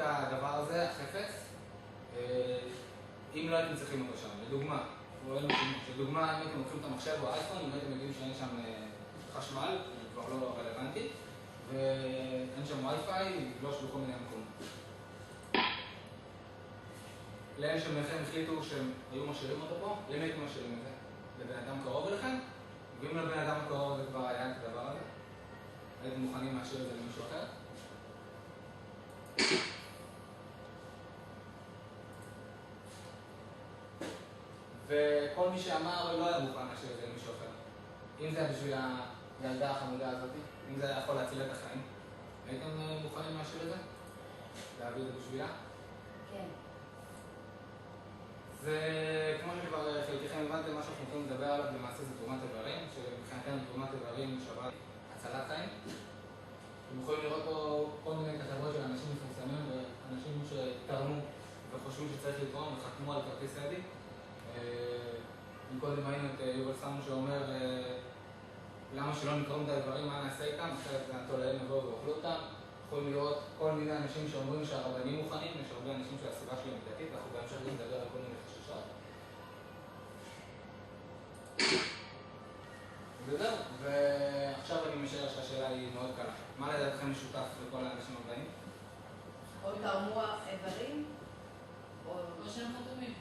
את הדבר הזה, החפץ, אם לא הייתם צריכים אותו שם. לדוגמה, אם הייתם לוקחים את המחשב או האייפון, אם הייתם יודעים שאין שם חשמל, זה כבר לא רלוונטי, ואין שם וי-פיי, יגלוש בכל מיני מקומות. לאלה שמכם החליטו שהם היו משאירים אותו פה, למי הייתם משאירים את זה? לבן אדם קרוב אליכם? ואם לבן אדם קרוב זה כבר היה את הדבר הזה? הייתם מוכנים להשאיר את זה למישהו אחר? וכל מי שאמר לא היה מוכן להשאיר את זה למישהו אחר. אם זה היה בשביל הילדה החמודה הזאת, אם זה היה יכול להציל את החיים, הייתם מוכנים להשאיר את זה? להביא את זה בשבילה? כן. זה, כמו שכבר חלקכם הבנתם, מה שאנחנו יכולים לדבר עליו למעשה זה תרומת איברים, שמבחינתנו תרומת איברים שווה הצלת חיים. אתם יכולים לראות פה כל מיני כתבות של אנשים מפורסמים ואנשים שתרמו וחושבים שצריך לתרום וחתמו על כרטיס אדי. מקודם היינו את יובל סמו שאומר למה שלא נתרום את האיברים, מה נעשה איתם, אחרת התולעים יבואו ואוכלו אותם. יכולים לראות כל מיני אנשים שאומרים שהרבנים מוכנים, יש הרבה אנשים שהסיבה שלהם דתית, אנחנו בהמשך גם נדבר על כל מיני חששות. וזהו, ועכשיו אני משער שהשאלה היא מאוד קלה. מה לדעתכם משותף לכל האנשים הבאים? או תרמו איברים, או שהם חתומים.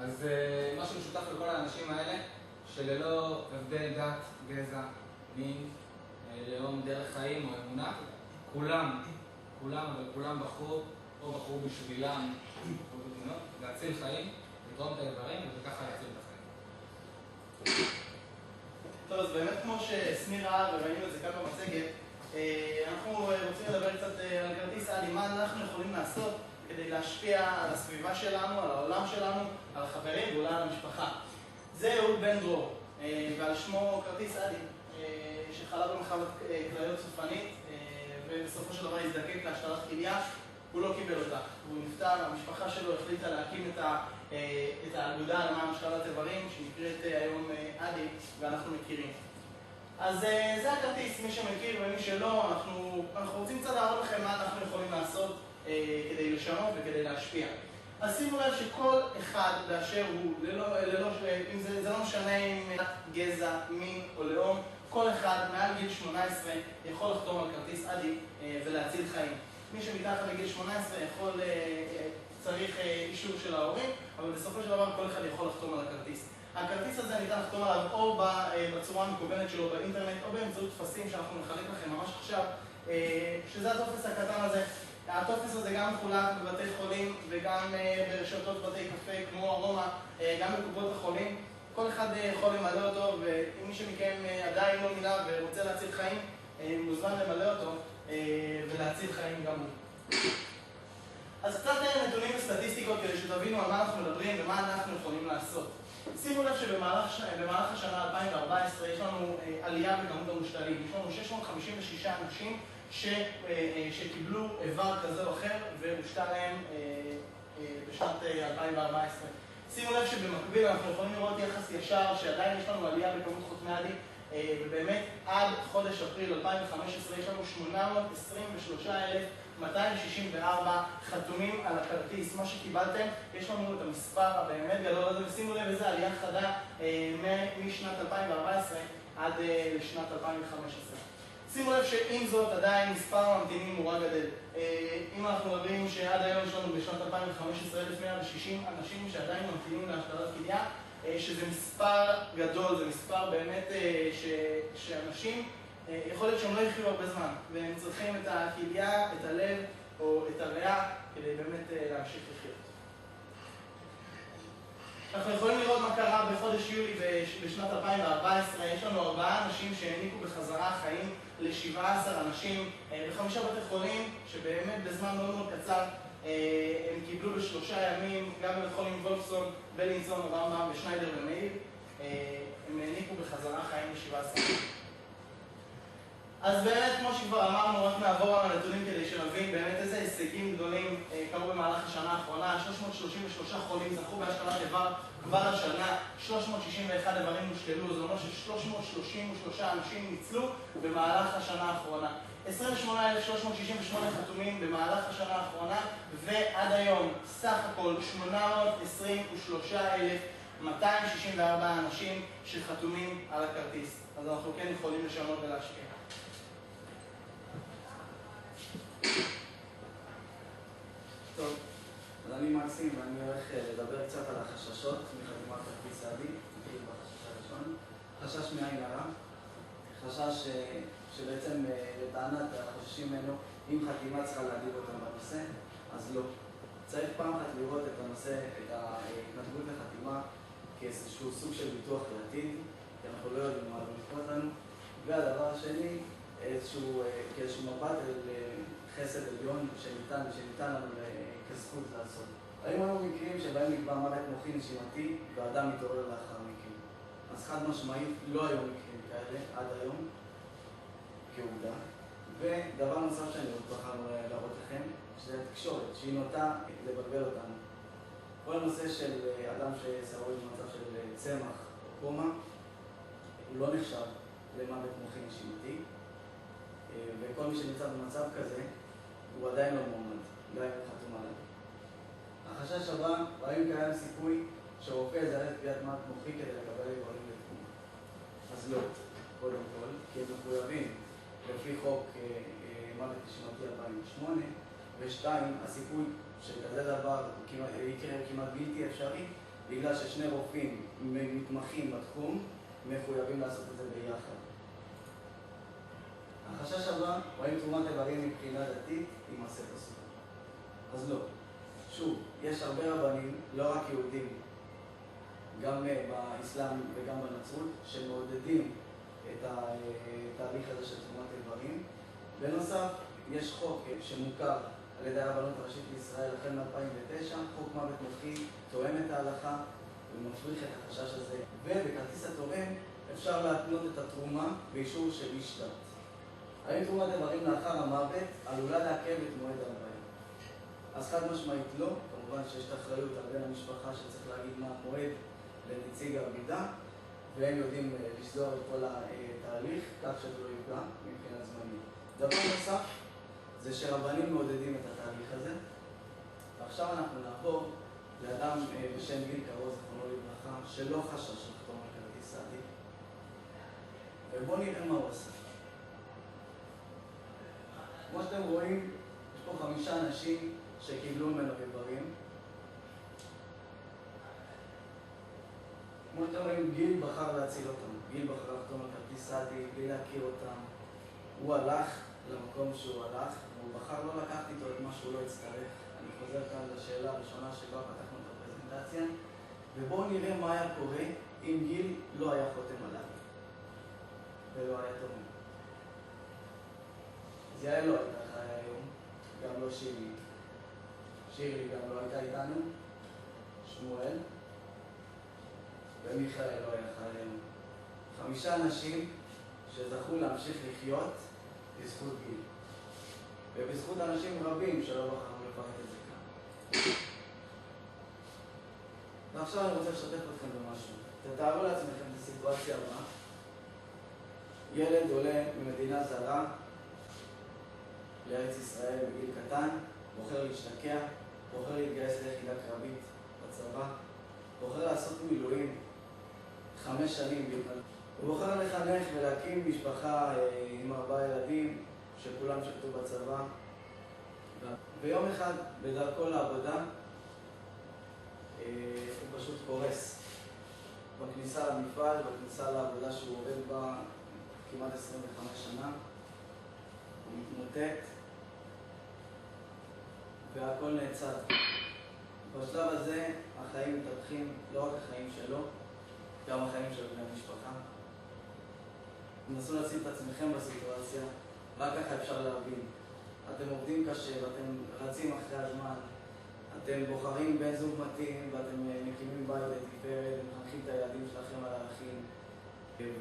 אז מה שמשותף לכל האנשים האלה, שללא הבדל דת, גזע, מין, לאום, דרך חיים או אמונה, כולם בחרו בשבילם, להציל חיים, לתרום את האיברים וככה להציל את החיים. טוב, אז באמת כמו שסמיר ראה וראינו את זה כאן במצגת, אנחנו רוצים לדבר קצת על כרטיס אדי, מה אנחנו יכולים לעשות כדי להשפיע על הסביבה שלנו, על העולם שלנו, על החברים ואולי על המשפחה. זה אהוד בן דרור, ועל שמו כרטיס אדי, שחלה במחלת כליות סופנית, ובסופו של דבר הזדקק להשתלת כליה, הוא לא קיבל אותה. הוא נפטר, המשפחה שלו החליטה להקים את האגודה למען השתלת איברים, שנקראת היום אדי, ואנחנו מכירים. אז זה הכרטיס, מי שמכיר ומי שלא, אנחנו רוצים קצת להראות לכם מה אנחנו יכולים לעשות כדי לשנות וכדי להשפיע. אז שימו לב שכל אחד באשר הוא, אם זה לא משנה אם גזע, מין או לאום, כל אחד מעל גיל 18 יכול לחתום על כרטיס אדי ולהציל חיים. מי שמתחת לגיל 18 צריך אישור של ההורים, אבל בסופו של דבר כל אחד יכול לחתום על הכרטיס. הכרטיס הזה ניתן לחתום עליו או בצורה המקוונת שלו באינטרנט או באמצעות טפסים שאנחנו נחלק לכם ממש עכשיו, שזה הטופס הקטן הזה. הטופס הזה גם מחולק בבתי חולים וגם ברשתות בתי קפה כמו ארומה, גם בקופות החולים. כל אחד יכול למלא אותו, ואם מישהו מכם עדיין לא מילא ורוצה להציל חיים, מוזמן למלא אותו ולהציל חיים גם הוא. אז קצת נתונים וסטטיסטיקות כדי שתבינו על מה אנחנו מדברים ומה אנחנו יכולים לעשות. שימו לב שבמהלך השנה 2014 יש לנו עלייה בכמות המושתלים. יש לנו 656 אנשים שקיבלו איבר כזה או אחר והושתל להם בשנת 2014. שימו לב שבמקביל אנחנו יכולים לראות יחס ישר שעדיין יש לנו עלייה בכמות חותמי אדי, ובאמת עד חודש אפריל 2015 יש לנו 823,264 חתומים על הכרטיס. מה שקיבלתם, יש לנו את המספר הבאמת גדול הזה, ושימו לב איזה עלייה חדה משנת 2014 עד לשנת 2015. שימו לב שעם זאת עדיין מספר הממתינים הוא רק גדל. אם אנחנו רואים שעד היום יש לנו בשנת 2015 1,160 אנשים שעדיין ממתינים להשתלת כליה, שזה מספר גדול, זה מספר באמת שאנשים, יכול להיות שהם לא יחיו הרבה זמן, והם צריכים את הכליה, את הלב או את הריאה כדי באמת להמשיך לחיות. אנחנו יכולים לראות מה קרה בחודש יולי בשנת 2014. יש לנו 4 אנשים שהעניקו בחזרה חיים ל-17 אנשים ב5 בתי חולים, שבאמת בזמן מאוד מאוד קצר הם קיבלו ב3 ימים, גם בבית חולים וולפסון, בלינסון, רמב"ם ושניידר ומאיר, הם העניקו בחזרה חיים ל-17 אנשים. אז באמת, כמו שכבר אמרנו, רק נעבור על הנתונים כדי שנבין באמת איזה הישגים גדולים קרו במהלך השנה האחרונה. 333 חולים זכו בהשתלת איבר כבר השנה, 361 איברים הושתלו, זה אומר ש333 אנשים ניצלו במהלך השנה האחרונה. 28,368 חתומים במהלך השנה האחרונה, ועד היום סך הכל 823,264 אנשים שחתומים על הכרטיס. אז אנחנו כן יכולים לשנות ולהשקיע. טוב, אז אני מקסים ואני הולך לדבר קצת על החששות מחתימת כרטיס סעדי. נתחיל בחשש הראשון. חשש מעין הרע. חשש שבעצם לטענת החוששים ממנו, אם חתימה צריכה להדאיג אותם בנושא, אז לא. צריך פעם אחת לראות את הנושא, את ההתנדבות לחתימה כאיזשהו סוג של ביטוח לעתיד, כי אנחנו לא יודעים מה לא לקרות לנו. והדבר השני, כאיזשהו מבט אל חסד עליון שניתן לנו כזכות לעשות. היו לנו מקרים שבהם נקבע מוות מוחי נשימתי ואדם מתעורר לאחר מכן. אז חד משמעית לא היו מקרים כאלה עד היום, כעובדה. ודבר נוסף שאני רוצה להראות לכם, שזה התקשורת, שהיא נוטה לבלבל אותנו. כל הנושא של אדם ששרוי במצב של צמח או קומה, הוא לא נחשב למוות מוחי נשימתי, וכל מי שנמצא במצב כזה, הוא עדיין לא מועמד, גם אם חתום עליו. החשש הבא, האם קיים סיכוי שרופא יזרז קביעת מוות מוחי כדי לקבל איברים לתקומה? אז לא, קודם כל, כי הם מחויבים לפי חוק מוות נשימתי 2008, ושתיים, הסיכוי שכזה דבר יקרה כמעט בלתי אפשרי, בגלל ששני רופאים מתמחים בתחום מחויבים לעשות את זה ביחד. החשש הבא, הוא האם תרומת איברים מבחינה דתית היא מעשה פסול. אז לא. שוב, יש הרבה רבנים, לא רק יהודים, גם באסלאם וגם בנצרות, שמעודדים את התהליך הזה של תרומת איברים. בנוסף, יש חוק שמוכר על ידי הרבנות הראשית לישראל החל מ-2009, חוק מוות מוחי, תואם את ההלכה ומפריך את החשש הזה. ובכרטיס התורם אפשר להתנות את התרומה באישור של איש דת. האם תרומת איברים לאחר המוות עלולה לעכב את מועד ההלוויה? אז חד משמעית לא, כמובן שיש את האחריות על בן המשפחה שצריך להגיד מה המועד לנציג האגודה, והם יודעים לסדור את כל התהליך, כך שזה לא יפגע מבחינת זמנית. דבר נוסף זה שרבנים מעודדים את התהליך הזה. ועכשיו אנחנו נעבור לאדם בשם גיל קרוז, זכרונו לברכה, שלא חשש לחתום על כרטיס סעדי. ובואו נראה מה הוא עשה. כמו שאתם רואים, יש פה 5 אנשים שקיבלו ממנו איברים. כמו שאתם רואים, גיל בחר להציל אותם. גיל בחר לחתום על כרטיס סעדי בלי להכיר אותם. הוא הלך למקום שהוא הלך, והוא בחר לא לקחת איתו את מה שהוא לא יצטרך. אני חוזר כאן לשאלה הראשונה שבה פתחנו את הפרזנטציה, ובואו נראה מה היה קורה אם גיל לא היה חותם עליו ולא היה תורם. אז יעל לא הייתה חיה היום, גם לא שירי. שירי גם לא הייתה איתנו, שמואל, ומיכאל לא היה חיה היום. 5 אנשים שזכו להמשיך לחיות בזכות גיל. ובזכות אנשים רבים שלא בחרנו לפרט את זה כאן. ועכשיו אני רוצה לשתף אתכם במשהו. תתארו לעצמכם את הסיטואציה הבאה. ילד עולה ממדינה זרה לארץ ישראל בגיל קטן, בוחר להשתקע, בוחר להתגייס ליחידה קרבית בצבא, בוחר לעשות מילואים 5 שנים בהתנדבות. הוא בוחר לחנך ולהקים משפחה עם 4 ילדים שכולם שפטו בצבא. ויום אחד בדרכו לעבודה הוא פשוט קורס בכניסה למפעל, בכניסה לעבודה שהוא עובד בה כמעט 25 שנה. הוא מתמוטט והכל נעצר. בשלב הזה החיים מתהפכים, לא רק החיים שלו, גם החיים של בני המשפחה. תנסו לשים את עצמכם בסיטואציה, רק ככה אפשר להבין. אתם עובדים קשה ואתם רצים אחרי הזמן, אתם בוחרים בן זוג מתאים ואתם מקימים בית לתפארת, ומחנכים את הילדים שלכם על הערכים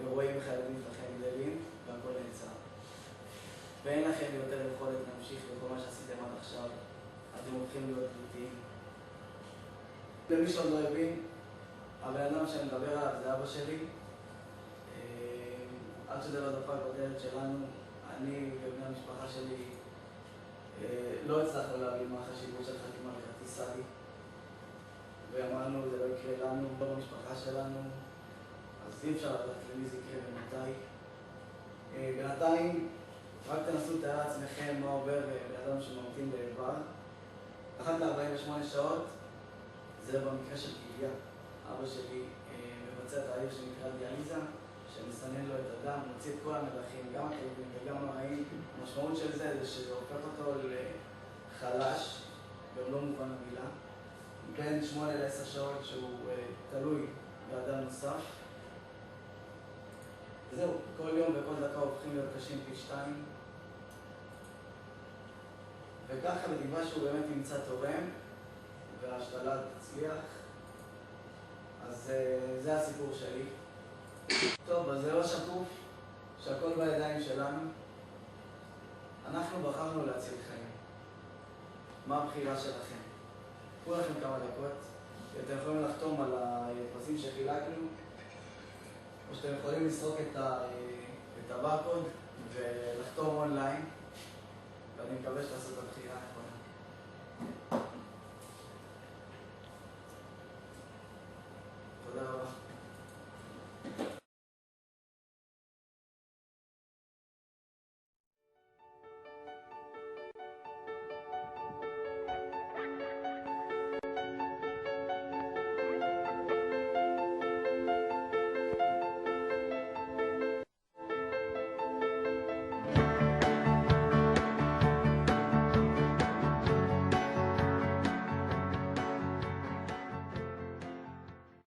ורואים איך הילדים שלכם גדלים והכל נעצר. ואין לכם יותר יכולת להמשיך בכל מה שעשיתם עד עכשיו, אתם הולכים להיות פליטים. למי שעוד לא הבין, הבן אדם שאני מדבר עליו זה אבא שלי. עד שזה לא דפק בדלת שלנו, אני ובני המשפחה שלי לא הצלחנו להבין מה החשיבות של חתימה לכרטיס סעדי, ואמרנו זה לא יקרה לנו, לא במשפחה שלנו, אז אי אפשר לדעת למי זה יקרה ומתי. בינתיים רק תנסו לתאר לעצמכם מה עובר באדם שממתין באיבר. אחת ל-48 שעות זה במקרה של כליה. אבא שלי מבצע תהליך שנקרא דיאליזה, שמסנן לו את הדם, מוציא את כל המלחים, גם הטובים וגם הרעים. המשמעות של זה שזה הופך אותו לחלש, גם לא מובן המילה. בין 8 ל-10 שעות שהוא תלוי באדם נוסף. וזהו, כל יום וכל דקה הופכים להיות קשים פי 2. וככה בתקווה שהוא באמת ימצא תורם וההשתלה תצליח. אז זה הסיפור שלי. טוב, אז זה לא שקוף, שהכל בידיים שלנו. אנחנו בחרנו להציל חיים. מה הבחירה שלכם? קחו לכם כמה דקות, אתם יכולים לחתום על הפסים שחילקנו, או שאתם יכולים לסרוק את הברקוד ולחתום אונליין, ואני מקווה שתעשו את הבחירה הנכונה.